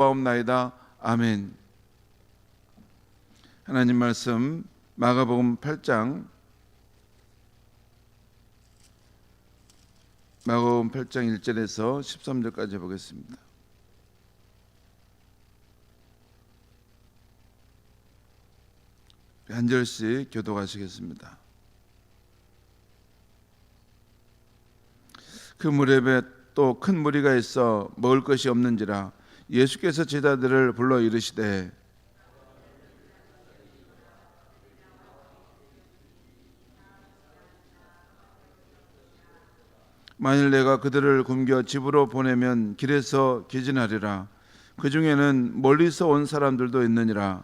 기뻐하옵나이다. 아멘. 하나님 말씀 마가복음 8장 1절에서 13절까지 보겠습니다. 한 절씩 교독하시겠습니다. 그 무렵에 또 큰 무리가 있어 먹을 것이 없는지라 예수께서 제자들을 불러 이르시되 만일 내가 그들을 굶겨 집으로 보내면 길에서 기진하리라. 그 중에는 멀리서 온 사람들도 있느니라.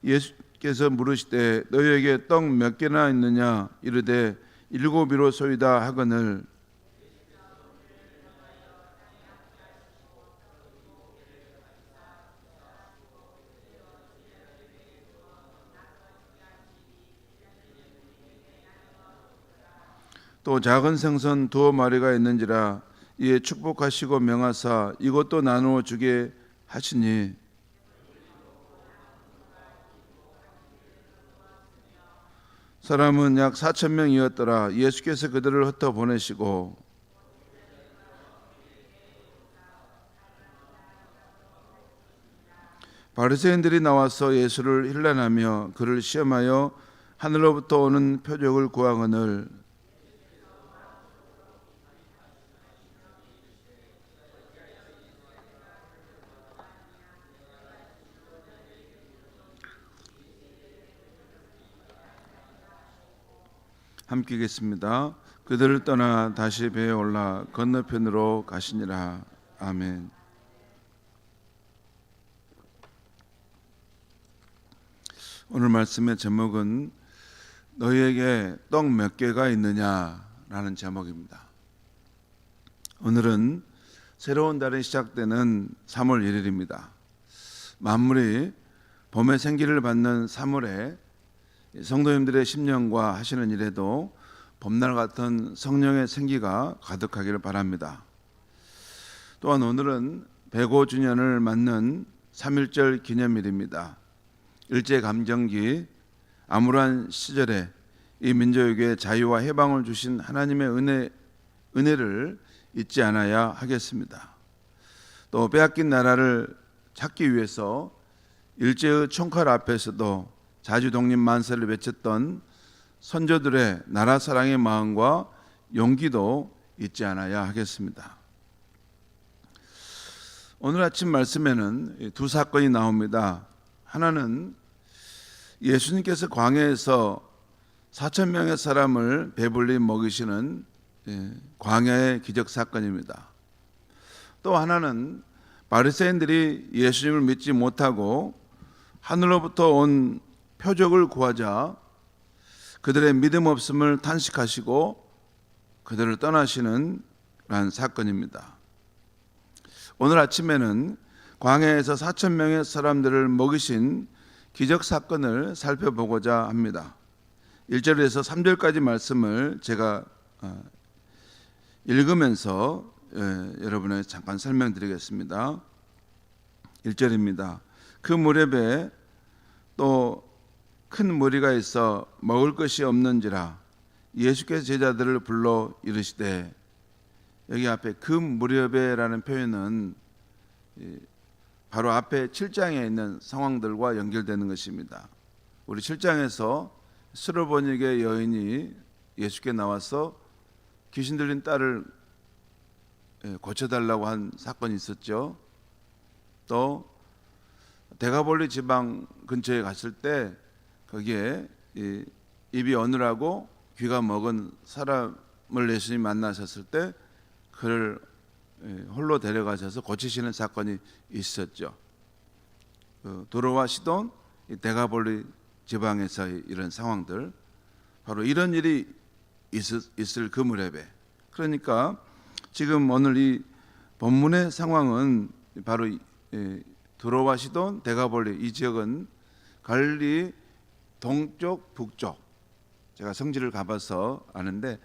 예수께서 물으시되 너희에게 떡 몇 개나 있느냐 이르되 7이로소이다 하거늘 또 작은 생선 2마리가 있는지라. 이에 축복하시고 명하사 이것도 나누어 주게 하시니 사람은 약 4,000명이었더라. 예수께서 그들을 흩어 보내시고 바리새인들이 나와서 예수를 힐난하며 그를 시험하여 하늘로부터 오는 표적을 구하거늘 함께 읽겠습니다. 그들을 떠나 다시 배에 올라 건너편으로 가시니라. 아멘. 오늘 말씀의 제목은 너희에게 떡 몇 개가 있느냐라는 제목입니다. 오늘은 새로운 달이 시작되는 3월 1일입니다. 만물이 봄의 생기를 받는 3월에 성도님들의 심령과 하시는 일에도 봄날 같은 성령의 생기가 가득하기를 바랍니다. 또한 오늘은 105주년을 맞는 3.1절 기념일입니다. 일제감정기 암울한 시절에 이 민족에게 자유와 해방을 주신 하나님의 은혜를 잊지 않아야 하겠습니다. 또 빼앗긴 나라를 찾기 위해서 일제의 총칼 앞에서도 자주 독립 만세를 외쳤던 선조들의 나라 사랑의 마음과 용기도 잊지 않아야 하겠습니다. 오늘 아침 말씀에는 두 사건이 나옵니다. 하나는 예수님께서 광야에서 4,000명의 사람을 배불리 먹이시는 광야의 기적 사건입니다. 또 하나는 바리새인들이 예수님을 믿지 못하고 하늘로부터 온 표적을 구하자 그들의 믿음 없음을 탄식하시고 그들을 떠나시는 그런 사건입니다. 오늘 아침에는 광야에서 4,000명의 사람들을 먹이신 기적 사건을 살펴보고자 합니다. 1절에서 3절까지 말씀을 제가 읽으면서 여러분에게 잠깐 설명드리겠습니다. 1절입니다. 그 무렵에 또 큰 무리가 있어 먹을 것이 없는지라 예수께서 제자들을 불러 이르시되, 여기 앞에 그 무렵에라는 표현은 바로 앞에 7장에 있는 상황들과 연결되는 것입니다. 우리 7장에서 스로보니게 여인이 예수께 나와서 귀신 들린 딸을 고쳐달라고 한 사건이 있었죠. 또 데가볼리 지방 근처에 갔을 때 거기에 입이 어눌하고 귀가 먹은 사람을 예수님 만나셨을 때 그를 홀로 데려가셔서 고치시는 사건이 있었죠. 도로와 시돈, 데가볼리 지방에서 이런 상황들, 바로 이런 일이 있을 그 무렵에, 그러니까 지금 오늘 이 본문의 상황은 바로 도로와 시돈, 데가볼리 이 지역은 갈릴리 동쪽, 북쪽, 제가 성지를 가봐서 아는데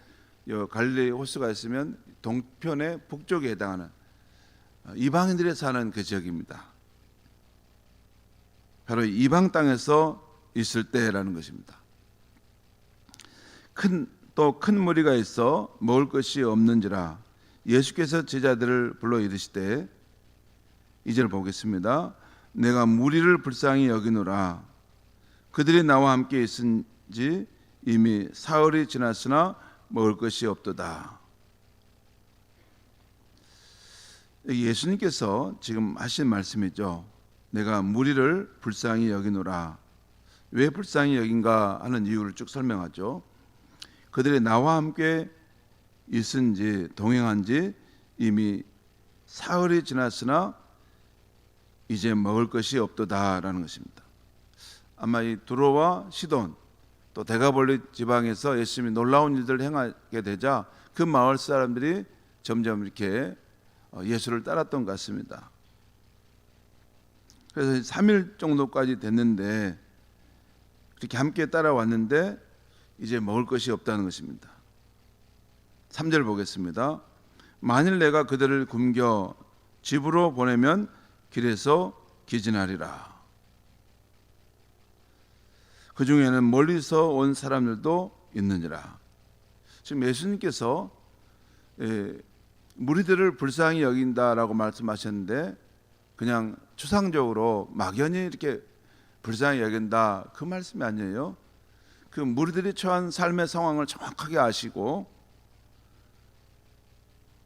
요 갈릴리 호수가 있으면 동편의 북쪽에 해당하는 이방인들이 사는 그 지역입니다. 바로 이방 땅에서 있을 때라는 것입니다. 또 큰 무리가 있어 먹을 것이 없는지라 예수께서 제자들을 불러 이르시되, 2절 보겠습니다. 내가 무리를 불쌍히 여기노라. 그들이 나와 함께 있은지 이미 사흘이 지났으나 먹을 것이 없도다. 예수님께서 지금 하신 말씀이죠. 내가 무리를 불쌍히 여기노라. 왜 불쌍히 여긴가 하는 이유를 쭉 설명하죠. 그들이 나와 함께 있은지 동행한지 이미 사흘이 지났으나 이제 먹을 것이 없도다라는 것입니다. 아마 이 두로와 시돈 또 데가볼리 지방에서 예수님이 놀라운 일들을 행하게 되자 그 마을 사람들이 점점 이렇게 예수를 따랐던 것 같습니다. 그래서 3일 정도까지 됐는데 그렇게 함께 따라왔는데 이제 먹을 것이 없다는 것입니다. 3절 보겠습니다. 만일 내가 그들을 굶겨 집으로 보내면 길에서 기진하리라. 그 중에는 멀리서 온 사람들도 있느니라. 지금 예수님께서 무리들을 불쌍히 여긴다라고 말씀하셨는데 그냥 추상적으로 막연히 이렇게 불쌍히 여긴다 그 말씀이 아니에요. 그 무리들이 처한 삶의 상황을 정확하게 아시고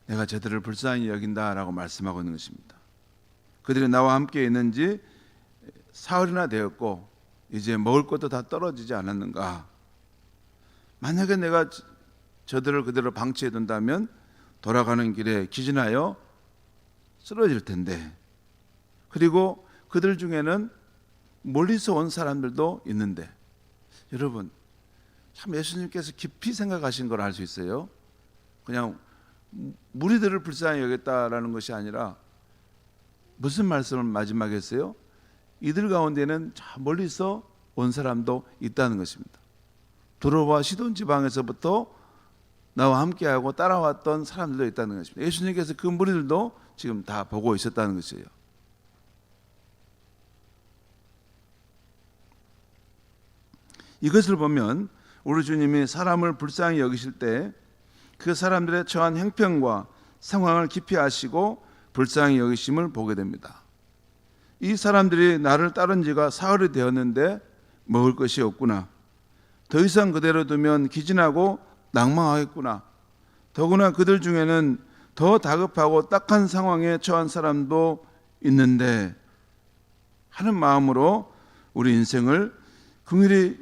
내가 저들을 불쌍히 여긴다라고 말씀하고 있는 것입니다. 그들이 나와 함께 있는지 사흘이나 되었고 이제 먹을 것도 다 떨어지지 않았는가. 만약에 내가 저들을 그대로 방치해 둔다면 돌아가는 길에 기진하여 쓰러질 텐데, 그리고 그들 중에는 멀리서 온 사람들도 있는데, 여러분 참 예수님께서 깊이 생각하신 걸 알 수 있어요. 그냥 무리들을 불쌍히 여겼다라는 것이 아니라 무슨 말씀을 마지막에 했어요? 이들 가운데는 저 멀리서 온 사람도 있다는 것입니다. 두로와 시돈 지방에서부터 나와 함께하고 따라왔던 사람들도 있다는 것입니다. 예수님께서 그 무리들도 지금 다 보고 있었다는 것이에요. 이것을 보면 우리 주님이 사람을 불쌍히 여기실 때 그 사람들의 처한 형편과 상황을 깊이 아시고 불쌍히 여기심을 보게 됩니다. 이 사람들이 나를 따른 지가 사흘이 되었는데 먹을 것이 없구나. 더 이상 그대로 두면 기진하고 낭망하겠구나. 더구나 그들 중에는 더 다급하고 딱한 상황에 처한 사람도 있는데 하는 마음으로 우리 인생을 긍휼히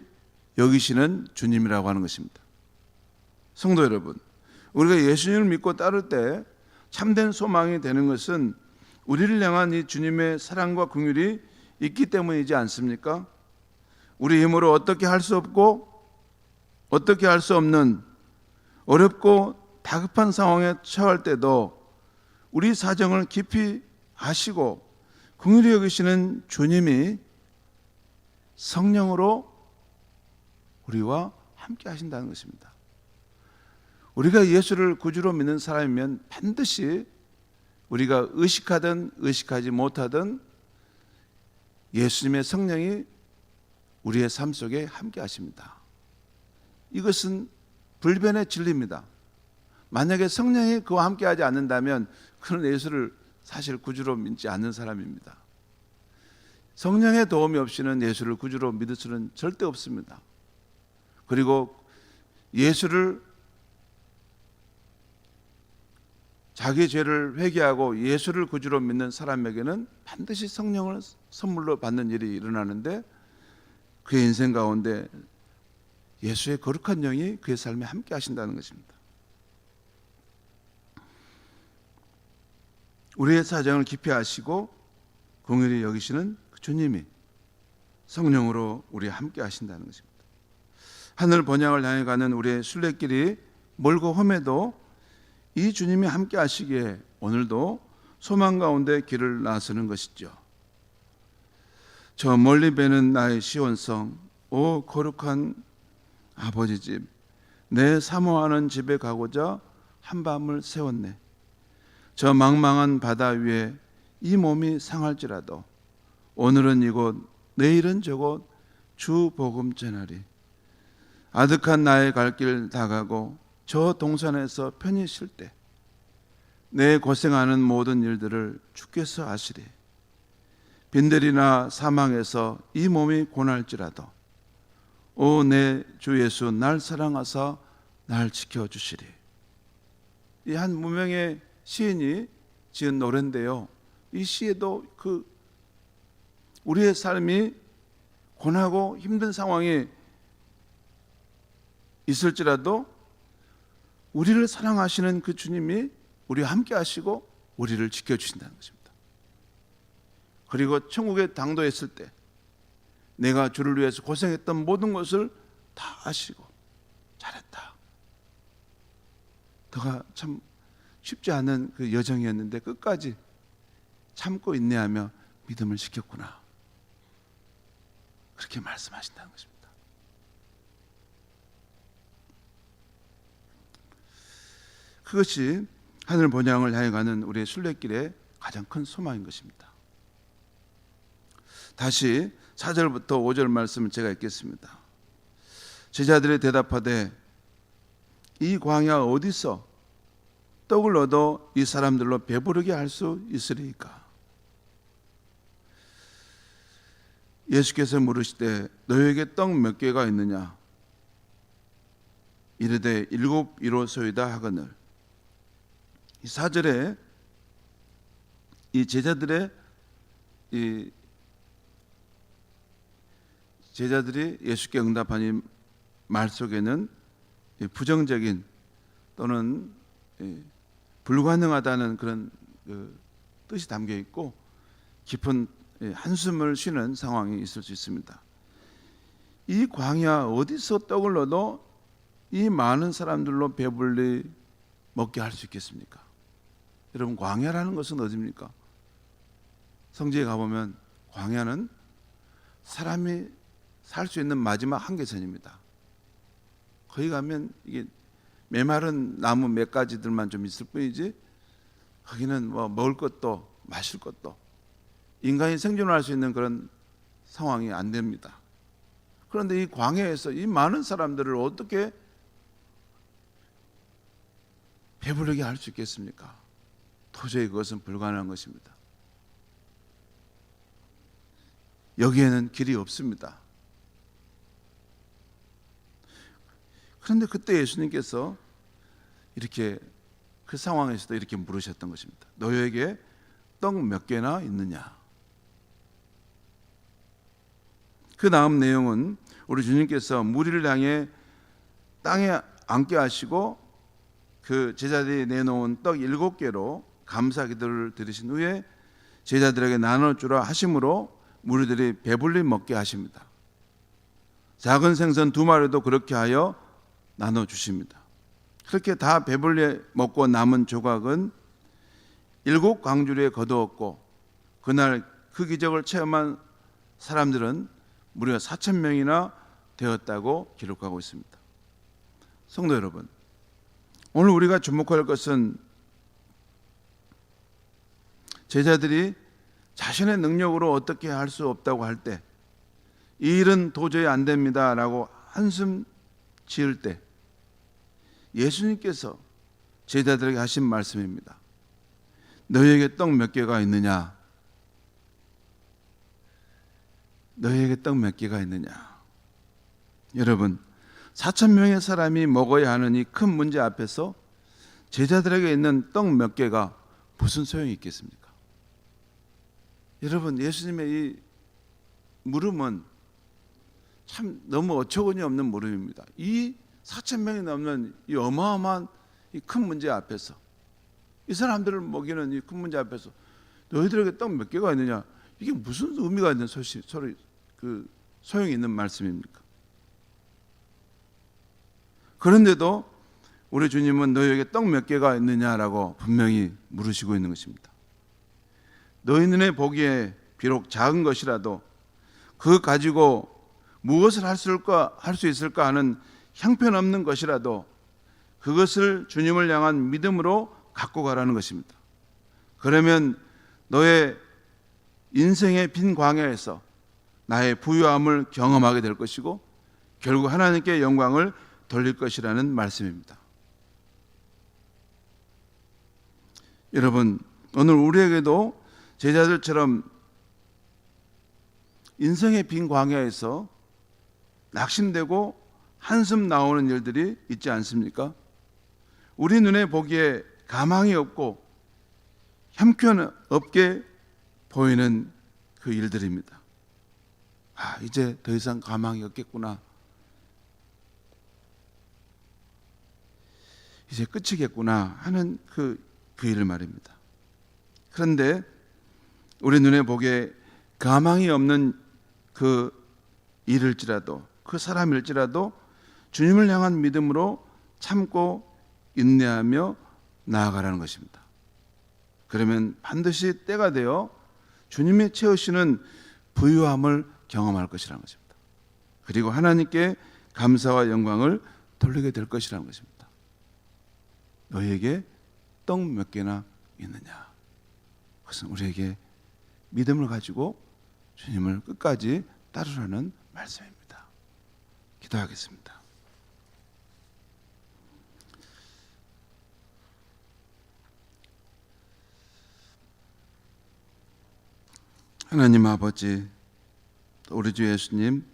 여기시는 주님이라고 하는 것입니다. 성도 여러분, 우리가 예수님을 믿고 따를 때 참된 소망이 되는 것은 우리를 향한 이 주님의 사랑과 긍휼이 있기 때문이지 않습니까? 우리 힘으로 어떻게 할 수 없고 어떻게 할 수 없는 어렵고 다급한 상황에 처할 때도 우리 사정을 깊이 아시고 긍휼히 여기시는 주님이 성령으로 우리와 함께 하신다는 것입니다. 우리가 예수를 구주로 믿는 사람이면 반드시 우리가 의식하든 의식하지 못하든 예수님의 성령이 우리의 삶 속에 함께 하십니다. 이것은 불변의 진리입니다. 만약에 성령이 그와 함께 하지 않는다면 그는 예수를 사실 구주로 믿지 않는 사람입니다. 성령의 도움이 없이는 예수를 구주로 믿을 수는 절대 없습니다. 그리고 예수를 자기 죄를 회개하고 예수를 구주로 믿는 사람에게는 반드시 성령을 선물로 받는 일이 일어나는데 그의 인생 가운데 예수의 거룩한 영이 그의 삶에 함께 하신다는 것입니다. 우리의 사정을 깊이 아시고 긍휼히 여기시는 그 주님이 성령으로 우리와 함께 하신다는 것입니다. 하늘 번향을 향해 가는 우리의 순례길이 멀고 험해도 이 주님이 함께 하시기에 오늘도 소망 가운데 길을 나서는 것이죠. 저 멀리 배는 나의 시온성, 오 거룩한 아버지 집, 내 사모하는 집에 가고자 한밤을 새웠네. 저 망망한 바다 위에 이 몸이 상할지라도 오늘은 이곳, 내일은 저곳 주 복음 전하리. 아득한 나의 갈 길 다 가고 저 동산에서 편히 쉴 때 내 고생하는 모든 일들을 주께서 아시리. 빈들이나 사망에서 이 몸이 고날지라도 오 내 주 예수 날 사랑하사 날 지켜주시리. 이 한 무명의 시인이 지은 노래인데요, 이 시에도 우리의 삶이 고나고 힘든 상황이 있을지라도 우리를 사랑하시는 그 주님이 우리와 함께 하시고 우리를 지켜주신다는 것입니다. 그리고 천국에 당도했을 때 내가 주를 위해서 고생했던 모든 것을 다 아시고 잘했다. 너가 참 쉽지 않은 그 여정이었는데 끝까지 참고 인내하며 믿음을 지켰구나. 그렇게 말씀하신다는 것입니다. 그것이 하늘 본향을 향해 가는 우리의 순례길의 가장 큰 소망인 것입니다. 다시 4절부터 5절 말씀을 제가 읽겠습니다. 제자들이 대답하되 이 광야 어디서 떡을 얻어 이 사람들로 배부르게 할 수 있으리이까? 예수께서 물으시되 너에게 떡 몇 개가 있느냐? 이르되 7 이로소이다 하거늘. 이 4절에 이 제자들이 예수께 응답하니 말 속에는 부정적인 또는 불가능하다는 그런 뜻이 담겨 있고 깊은 한숨을 쉬는 상황이 있을 수 있습니다. 이 광야 어디서 떡을 얻어 이 많은 사람들로 배불리 먹게 할 수 있겠습니까? 여러분, 광야라는 것은 어디입니까? 성지에 가보면 광야는 사람이 살 수 있는 마지막 한계선입니다. 거기 가면 이게 메마른 나무 몇 가지들만 좀 있을 뿐이지 거기는 뭐 먹을 것도 마실 것도 인간이 생존할 수 있는 그런 상황이 안 됩니다. 그런데 이 광야에서 이 많은 사람들을 어떻게 배부르게 할 수 있겠습니까? 도저히 그것은 불가능한 것입니다. 여기에는 길이 없습니다. 그런데 그때 예수님께서 이렇게 그 상황에서도 이렇게 물으셨던 것입니다. 너에게 떡 몇 개나 있느냐? 그 다음 내용은 우리 주님께서 무리를 향해 땅에 앉게 하시고 그 제자들이 내놓은 떡 7개로 감사 기도를 드리신 후에 제자들에게 나눠주라 하심으로 무리들이 배불리 먹게 하십니다. 작은 생선 2마리도 그렇게 하여 나눠주십니다. 그렇게 다 배불리 먹고 남은 조각은 7 광주리에 거두었고 그날 그 기적을 체험한 사람들은 무려 4,000명이나 되었다고 기록하고 있습니다. 성도 여러분, 오늘 우리가 주목할 것은 제자들이 자신의 능력으로 어떻게 할 수 없다고 할 때, 이 일은 도저히 안 됩니다 라고 한숨 지을 때 예수님께서 제자들에게 하신 말씀입니다. 너희에게 떡 몇 개가 있느냐? 너희에게 떡 몇 개가 있느냐? 여러분, 4,000명의 사람이 먹어야 하는 이 큰 문제 앞에서 제자들에게 있는 떡 몇 개가 무슨 소용이 있겠습니까? 여러분, 예수님의 이 물음은 참 너무 어처구니 없는 물음입니다. 이 4,000명이 넘는 이 어마어마한 이 큰 문제 앞에서, 이 사람들을 먹이는 이 큰 문제 앞에서 너희들에게 떡 몇 개가 있느냐? 이게 무슨 의미가 있는 소용이 있는 말씀입니까? 그런데도 우리 주님은 너희에게 떡 몇 개가 있느냐라고 분명히 물으시고 있는 것입니다. 너희 눈에 보기에 비록 작은 것이라도 그 가지고 무엇을 할 수 있을까 하는 형편없는 것이라도 그것을 주님을 향한 믿음으로 갖고 가라는 것입니다. 그러면 너의 인생의 빈 광야에서 나의 부유함을 경험하게 될 것이고 결국 하나님께 영광을 돌릴 것이라는 말씀입니다. 여러분, 오늘 우리에게도 제자들처럼 인생의 빈 광야에서 낙심되고 한숨 나오는 일들이 있지 않습니까? 우리 눈에 보기에 가망이 없고 형편없게 보이는 그 일들입니다. 이제 더 이상 가망이 없겠구나. 이제 끝이겠구나 하는 그 일을 말입니다. 그런데 우리 눈에 보기에 가망이 없는 그 일일지라도, 그 사람일지라도 주님을 향한 믿음으로 참고 인내하며 나아가라는 것입니다. 그러면 반드시 때가 되어 주님이 채우시는 부유함을 경험할 것이라는 것입니다. 그리고 하나님께 감사와 영광을 돌리게 될 것이라는 것입니다. 너희에게 떡 몇 개나 있느냐? 그것은 우리에게 믿음을 가지고 주님을 끝까지 따르라는 말씀입니다. 기도하겠습니다. 하나님 아버지, 우리 주 예수님,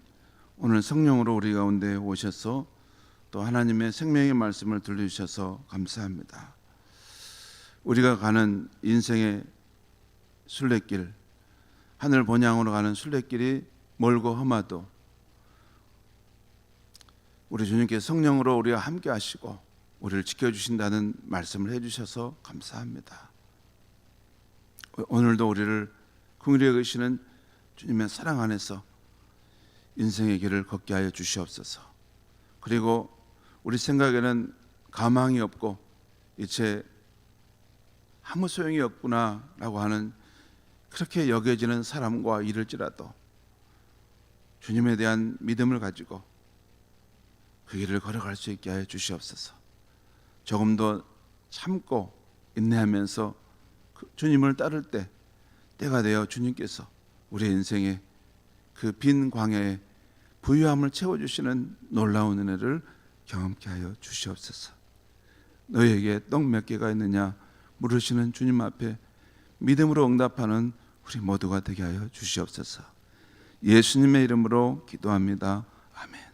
오늘 성령으로 우리 가운데 오셔서 또 하나님의 생명의 말씀을 들려주셔서 감사합니다. 우리가 가는 인생의 순례길, 하늘 본향으로 가는 순례길이 멀고 험하도 우리 주님께 성령으로 우리와 함께 하시고 우리를 지켜주신다는 말씀을 해주셔서 감사합니다. 오늘도 우리를 긍휼히 여기시는 주님의 사랑 안에서 인생의 길을 걷게 하여 주시옵소서. 그리고 우리 생각에는 가망이 없고 이제 아무 소용이 없구나라고 하는 그렇게 여겨지는 사람과 일을지라도 주님에 대한 믿음을 가지고 그 길을 걸어갈 수 있게 하여 주시옵소서. 조금 더 참고 인내하면서 주님을 따를 때가 되어 주님께서 우리 인생의 그 빈 광야에 부유함을 채워주시는 놀라운 은혜를 경험케 하여 주시옵소서. 너희에게 떡 몇 개가 있느냐 물으시는 주님 앞에 믿음으로 응답하는 우리 모두가 되게 하여 주시옵소서. 예수님의 이름으로 기도합니다. 아멘.